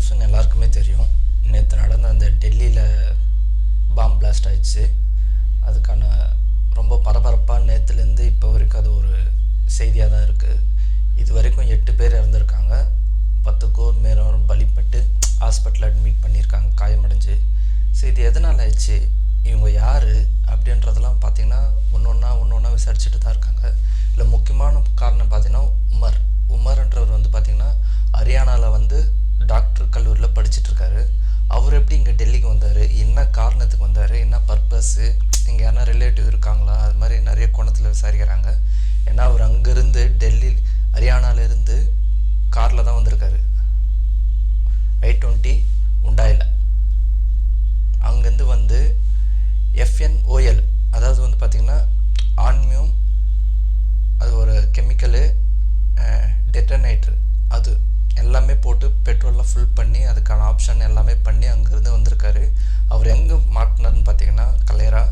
நியூஸ்ன்னு எல்லாருக்குமே தெரியும். நேற்று நடந்த அந்த டெல்லியில் பாம் பிளாஸ்ட் ஆயிடுச்சு. அதுக்கான ரொம்ப பரபரப்பாக நேற்றுலேருந்து இப்போ வரைக்கும் அது ஒரு செய்தியாக தான் இருக்குது. இது வரைக்கும் 8 பேர் இறந்துருக்காங்க. 10க்கும் மேலும் பலிப்பட்டு ஹாஸ்பிட்டலில் அட்மிட் பண்ணியிருக்காங்க காயமடைஞ்சு. ஸோ இது எதனால் ஆயிடுச்சு, இவங்க யார் அப்படின்றதெல்லாம் பார்த்திங்கன்னா ஒன்று ஒன்றா விசாரிச்சுட்டு தான் இருக்காங்க. இல்லை முக்கியமான காரணம் பார்த்திங்கன்னா உமர்ன்றவர் வந்து பார்த்திங்கன்னா ஹரியானாவில் டாக்டர் கல்லூரியில் படிச்சுட்ருக்காரு. அவர் எப்படி இங்கே டெல்லிக்கு வந்தார், என்ன காரணத்துக்கு வந்தார், என்ன பர்பஸ்ஸு, இங்கே யாரா ரிலேட்டிவ் இருக்காங்களா, அது மாதிரி நிறைய கோணத்தில் விசாரிக்கிறாங்க. ஏன்னா அவர் அங்கேருந்து ஹரியானாவிலேருந்து காரில் தான் வந்திருக்காரு, I-20 உண்டாயில். அங்கேருந்து FNOL, அதாவது பார்த்திங்கன்னா ஆன்மியம், அது ஒரு கெமிக்கலு, டெட்டனேட்டர், அது எல்லாமே போட்டு பெட்ரோலில் ஃபில் பண்ணி அதுக்கான ஆப்ஷன் எல்லாமே பண்ணி அங்கேருந்து வந்திருக்காரு. அவர் எங்கே மாட்டினார்னு பார்த்தீங்கன்னா கலேரா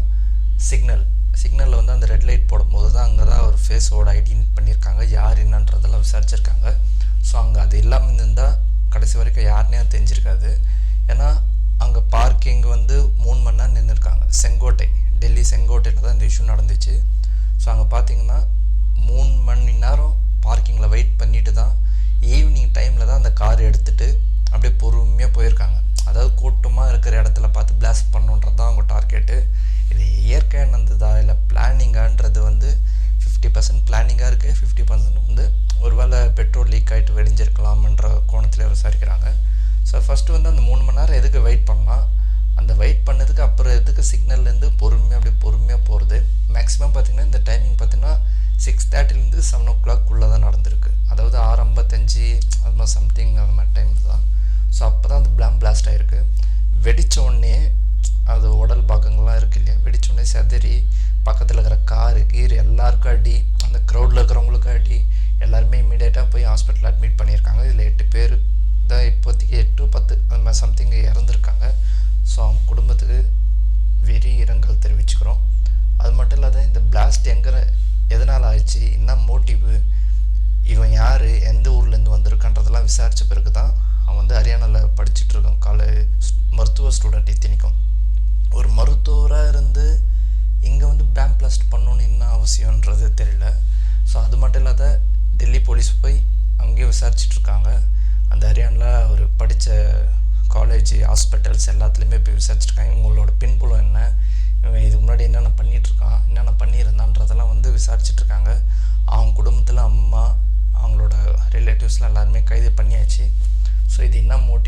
சிக்னலில் அந்த ரெட் லைட் போடும்போது தான் அங்கே தான் அவர் ஃபேஸோட ஐடென்டி பண்ணியிருக்காங்க, யார் என்னன்றதெல்லாம் விசாரிச்சிருக்காங்க. ஸோ அங்கே அது இல்லாமல் இருந்தால் கடைசி வரைக்கும் யாருனே தெரிஞ்சிருக்காது. ஏன்னா அங்கே பார்க்கிங் 3 மணி நேரம் நின்றுருக்காங்க. டெல்லி செங்கோட்டையில் தான் இந்த இஷ்யூ நடந்துச்சு. ஸோ அங்கே பார்த்தீங்கன்னா 3 மணி நேரம் பார்க்கிங்கில் வெயிட் பண்ணிட்டு தான் ஈவினிங் டைமில் தான் அந்த கார் எடுத்துகிட்டு அப்படியே பொறுமையாக போயிருக்காங்க. அதாவது கூட்டமாக இருக்கிற இடத்துல பார்த்து பிளாஸ்ட் பண்ணுன்றது தான் அவங்க டார்கெட்டு. இது இயற்கையாக நடந்ததா இல்லை பிளானிங்கான்றது 50% பிளானிங்காக இருக்குது, 50% ஒரு வேளை பெட்ரோல் லீக் ஆகிட்டு வெடிஞ்சிருக்கலாம்ன்ற கோணத்தில் விசாரிக்கிறாங்க. ஸோ ஃபஸ்ட்டு அந்த 3 மணி நேரம் எதுக்கு வெயிட் பண்ணலாம், அந்த வெயிட் பண்ணதுக்கு அப்புறம் எதுக்கு சிக்னல்லேருந்து பொறுமையாக போகிறது. மேக்ஸிமம் பார்த்திங்கன்னா இந்த டைமிங் பார்த்திங்கன்னா 6:30 7 o'clock தான் நடந்திருக்கு. அதாவது 6:55 அது மாதிரி சம்திங் அது மாதிரி டைமில் தான். ஸோ அப்போ தான் அந்த பிளாஸ்ட் ஆகிருக்கு. வெடித்த உடனே அது உடல் பாகங்கள்லாம் இருக்குது இல்லையா, வெடித்த உடனே செதறி பக்கத்தில் இருக்கிற கீர் எல்லாருக்கும் அடி, அந்த க்ரௌடில் இருக்கிறவங்களுக்கும் அடி, எல்லாருமே இமீடியட்டாக போய் ஹாஸ்பிட்டலில் அட்மிட் பண்ணியிருக்காங்க. இதில் 8 பேர் தான் இப்போதைக்கு 8-10 அது மாதிரி சம்திங் இறந்துருக்காங்க. ஸோ அவங்க குடும்பத்துக்கு வெறி இரங்கல் தெரிவிச்சுக்கிறோம். அது மட்டும் இல்லாத இந்த பிளாஸ்ட் எதனால் ஆயிடுச்சு, என்ன மோட்டிவு, இவன் யார், எந்த ஊர்லேருந்து வந்திருக்கான்றதெல்லாம் விசாரித்த பிறகு தான் அவன் ஹரியானாவில் படிச்சுட்ருக்கான், மருத்துவ ஸ்டூடெண்ட். இத்தனைக்கும் ஒரு மருத்துவராக இருந்து இங்கே பாம் பிளாஸ்ட் பண்ணணுன்னு என்ன அவசியன்றது தெரியல. ஸோ அது மட்டும் இல்லாத டெல்லி போலீஸ் போய் அங்கேயும் விசாரிச்சிட்ருக்காங்க. அந்த ஹரியானாவில் அவர் படித்த காலேஜ், ஹாஸ்பிட்டல்ஸ் எல்லாத்துலேயுமே போய் விசாரிச்சிருக்காங்க. இவங்களோட பின்புலம் என்ன, இவன் இதுக்கு முன்னாடி என்னென்ன பண்ணிகிட்ருக்கான், என்னென்ன பண்ணியிருந்தான்றதெல்லாம் விசாரிச்சிட்ருக்காங்க. அவங்க குடும்பத்தில் அம்மா, அவங்களோட ரிலேட்டிவ்ஸ்லாம் எல்லாருமே கைது பண்ணியாச்சு. ஸோ இது என்ன மோட்டிவ்